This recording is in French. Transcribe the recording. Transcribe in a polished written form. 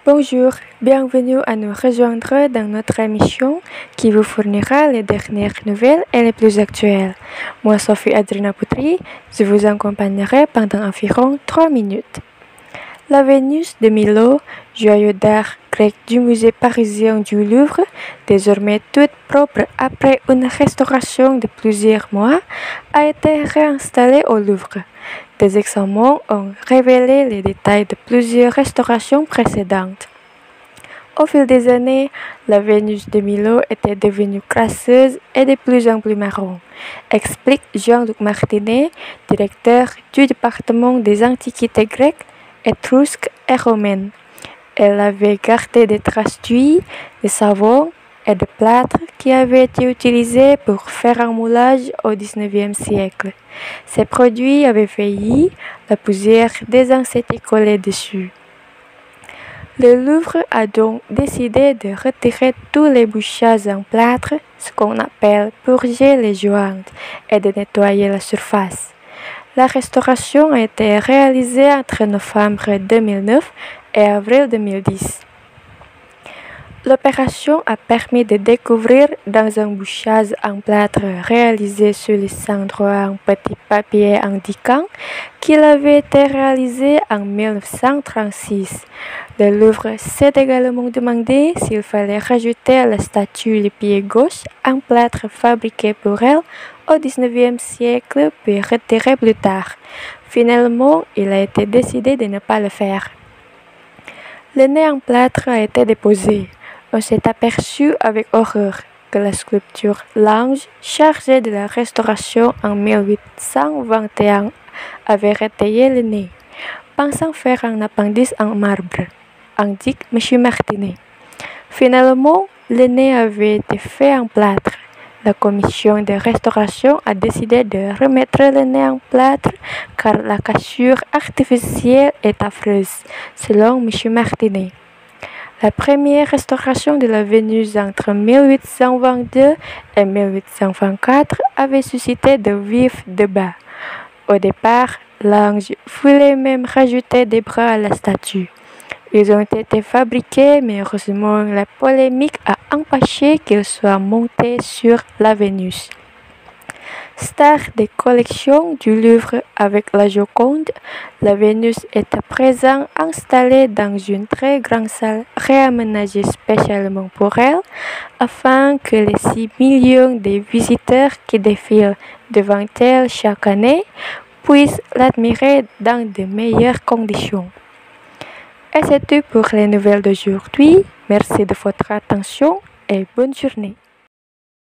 Bonjour, bienvenue à nous rejoindre dans notre émission qui vous fournira les dernières nouvelles et les plus actuelles. Moi, Sophie Adrina Poutry, je vous accompagnerai pendant environ 3 minutes. La Vénus de Milo, joyau d'art grec du musée parisien du Louvre, désormais toute propre après une restauration de plusieurs mois, a été réinstallée au Louvre. Des examens ont révélé les détails de plusieurs restaurations précédentes. Au fil des années, la Vénus de Milo était devenue crasseuse et de plus en plus marron, explique Jean-Luc Martinet, directeur du département des antiquités grecques, étrusques et romaines. Elle avait gardé des traces d'huile, de savon et de plâtre qui avaient été utilisés pour faire un moulage au XIXe siècle. Ces produits avaient vieilli, la poussière des ans s'était collée dessus. Le Louvre a donc décidé de retirer tous les bouchages en plâtre, ce qu'on appelle purger les jointes, et de nettoyer la surface. La restauration a été réalisée entre novembre 2009 et avril 2010. L'opération a permis de découvrir dans un bouchage en plâtre réalisé sur les endroits un petit papier indiquant qu'il avait été réalisé en 1936. Le Louvre s'est également demandé s'il fallait rajouter à la statue le pied gauche en plâtre fabriqué pour elle au XIXe siècle puis retiré plus tard. Finalement, il a été décidé de ne pas le faire. Le nez en plâtre a été déposé. On s'est aperçu avec horreur que la sculpture L'Ange, chargée de la restauration en 1821, avait retayé le nez, pensant faire un appendice en marbre, indique M. Martinet. Finalement, le nez avait été fait en plâtre. La commission de restauration a décidé de remettre le nez en plâtre car la cassure artificielle est affreuse, selon M. Martinet. La première restauration de la Vénus entre 1822 et 1824 avait suscité de vifs débats. Au départ, l'ange voulait même rajouter des bras à la statue. Ils ont été fabriqués, mais heureusement la polémique a empêché qu'ils soient montés sur la Vénus. Star des collections du Louvre avec la Joconde, la Vénus est à présent installée dans une très grande salle réaménagée spécialement pour elle, afin que les 6 millions de visiteurs qui défilent devant elle chaque année puissent l'admirer dans de meilleures conditions. Et c'est tout pour les nouvelles d'aujourd'hui. Merci de votre attention et bonne journée.